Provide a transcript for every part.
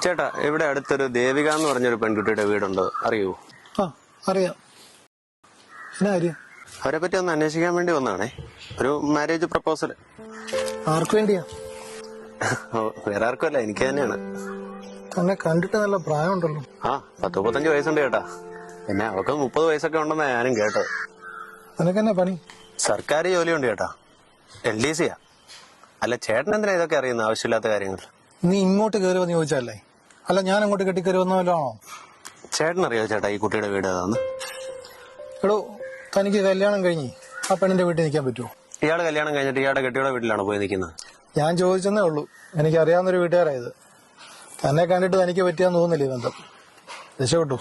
ചേട്ടാ, ഇവിടെ അടുത്തൊരു ദേവിക എന്ന് പറഞ്ഞൊരു പെൺകുട്ടിയുടെ വീടുണ്ട്, അറിയൂ? ആ അറിയാം. അവരെ പറ്റി ഒന്ന് അന്വേഷിക്കാൻ വേണ്ടി വന്നാണേ. ഒരു മാരേജ് പ്രപ്പോസൽ. ആർക്കു വേണ്ടിയാ? വേറെ ആർക്കുമല്ല, എനിക്ക് തന്നെയാണ്. തന്നെ കണ്ടിട്ട് നല്ല പ്രായമുണ്ടല്ലോ. 10-35 വയസ്സുണ്ട് ചേട്ടാ. പിന്നെ അവർക്ക് 30 വയസ്സൊക്കെ ഉണ്ടെന്നാ ഞാനും കേട്ടത്. നിനക്കെന്നെ പണി? സർക്കാർ ജോലിയുണ്ട് ചേട്ടാ, LDC-യാ. അല്ല, ചേട്ടൻ എന്തിനാ ഇതൊക്കെ അറിയുന്ന ആവശ്യമില്ലാത്ത കാര്യങ്ങൾ? നീ ഇങ്ങോട്ട് കയറി വന്ന് ചോദിച്ചല്ലേ? അല്ല, ഞാൻ അങ്ങോട്ട് കെട്ടിക്കയറി വന്നല്ലോ ആണോ? ചേട്ടനറിയോ ചേട്ടാ ഈ കുട്ടിയുടെ വീട് ഏതാന്ന്? എടോ, തനിക്ക് കല്യാണം കഴിഞ്ഞ് ആ പെണ്ണിന്റെ വീട്ടിൽ നിൽക്കാൻ പറ്റുമോ? ഇയാള് കല്യാണം കഴിഞ്ഞിട്ട് ഇയാളുടെ കെട്ടിയുടെ വീട്ടിലാണോ പോയി നിൽക്കുന്നത്? ഞാൻ ചോദിച്ചെന്നേ ഉള്ളൂ. എനിക്ക് അറിയാവുന്നൊരു വീട്ടുകാരായത്. തന്നെ കണ്ടിട്ട് തനിക്ക് പറ്റിയാന്ന് തോന്നുന്നില്ല ഈ ബന്ധം. രക്ഷപ്പെട്ടു.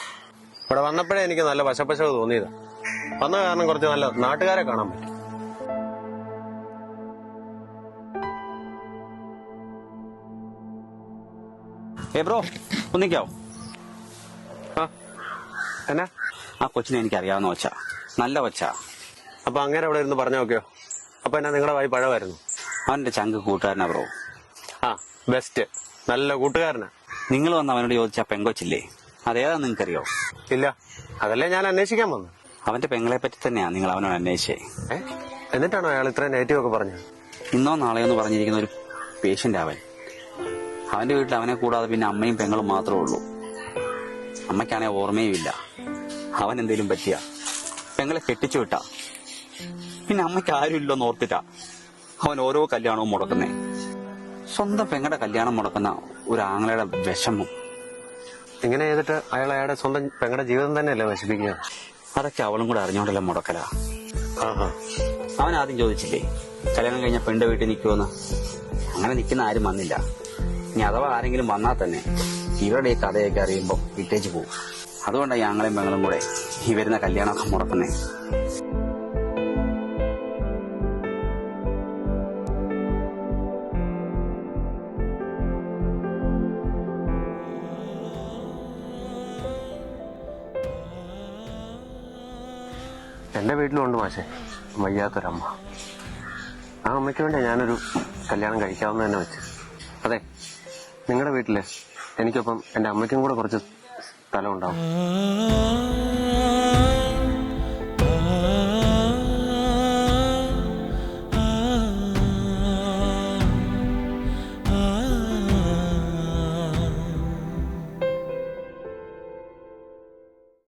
ഇവിടെ വന്നപ്പോഴേ എനിക്ക് നല്ല വശപ്പശവ് തോന്നിയതാ. വന്ന കാരണം കുറച്ച് നല്ല നാട്ടുകാരെ കാണാൻ പറ്റും. ബ്രോ, ഒന്നിക്കാവോ? എന്നാ? ആ കൊച്ചിനെ എനിക്ക് അറിയാവുന്ന കൊച്ചാ, നല്ല കൊച്ചാ. അപ്പൊ അങ്ങനെ അവിടെ ഇരുന്ന് പറഞ്ഞു നോക്കിയോ? അപ്പൊ എന്നാ നിങ്ങളുടെ വായി പഴമായിരുന്നു? അവന്റെ ചങ്ക് കൂട്ടുകാരനാ ബ്രോ. ബെസ്റ്റ്, നല്ല കൂട്ടുകാരനാ. നിങ്ങൾ വന്ന് അവനോട് ചോദിച്ചാ പെങ്കൊച്ചില്ലേ, അതേതാ നിങ്ങൾക്കറിയോ? ഇല്ല, അതല്ലേ ഞാൻ അന്വേഷിക്കാൻ വന്നു. അവന്റെ പെങ്ങളെ പറ്റി തന്നെയാ നിങ്ങൾ അവനോട് അന്വേഷിച്ചേ. എന്നിട്ടാണോ അയാൾ ഇത്രയും നെഗറ്റീവ് ഒക്കെ പറഞ്ഞത്? ഇന്നോ നാളെയോ എന്ന് പറഞ്ഞിരിക്കുന്ന ഒരു പേഷ്യന്റ് അവന്റെ വീട്ടിൽ അവനെ കൂടാതെ പിന്നെ അമ്മയും പെങ്ങളും മാത്രമേ ഉള്ളൂ. അമ്മയ്ക്കാണെങ്കിൽ ഓർമ്മയും ഇല്ല. അവൻ എന്തേലും പറ്റിയ പെങ്ങളെ കെട്ടിച്ചു വിട്ടാ പിന്നെ അമ്മയ്ക്ക് ആരും ഇല്ലെന്ന് ഓർത്തിട്ടാ അവൻ ഓരോ കല്യാണവും മുടക്കുന്നേ. സ്വന്തം പെങ്ങളുടെ കല്യാണം മുടക്കുന്ന ഒരു ആങ്ങളയുടെ വിഷമം. ഇങ്ങനെ ചെയ്തിട്ട് അയാളുടെ സ്വന്തം പെങ്ങളുടെ ജീവിതം തന്നെയല്ലേ നശിപ്പിക്കുക? അതൊക്കെ അവളും കൂടെ അറിഞ്ഞോണ്ടല്ല മുടക്കലാ. അവൻ ആദ്യം ചോദിച്ചില്ലേ കല്യാണം കഴിഞ്ഞ പെണ്ണിന്റെ വീട്ടിൽ നിൽക്കുമെന്ന്. അങ്ങനെ നിൽക്കുന്ന ആരും വന്നില്ല. ഇനി അഥവാ ആരെങ്കിലും വന്നാൽ തന്നെ ഇവരുടെ ഈ കഥയൊക്കെ അറിയുമ്പോൾ വിട്ടേച്ച് പോകും. അതുകൊണ്ടാണ് ഈ ആങ്ങളെയും പെങ്ങളും കൂടെ ഈ വരുന്ന കല്യാണമൊക്കെ മുടക്കുന്നേ. എന്റെ വീട്ടിലുണ്ട് മാഷെ വയ്യാത്തൊരമ്മ. ആ അമ്മയ്ക്ക് വേണ്ടി ഞാനൊരു കല്യാണം കഴിക്കാവുന്ന തന്നെ വെച്ച്. അതെ, നിങ്ങളുടെ വീട്ടില് എനിക്കൊപ്പം എന്റെ അമ്മയ്ക്കും കൂടെ കുറച്ച് സ്ഥലം ഉണ്ടാവും.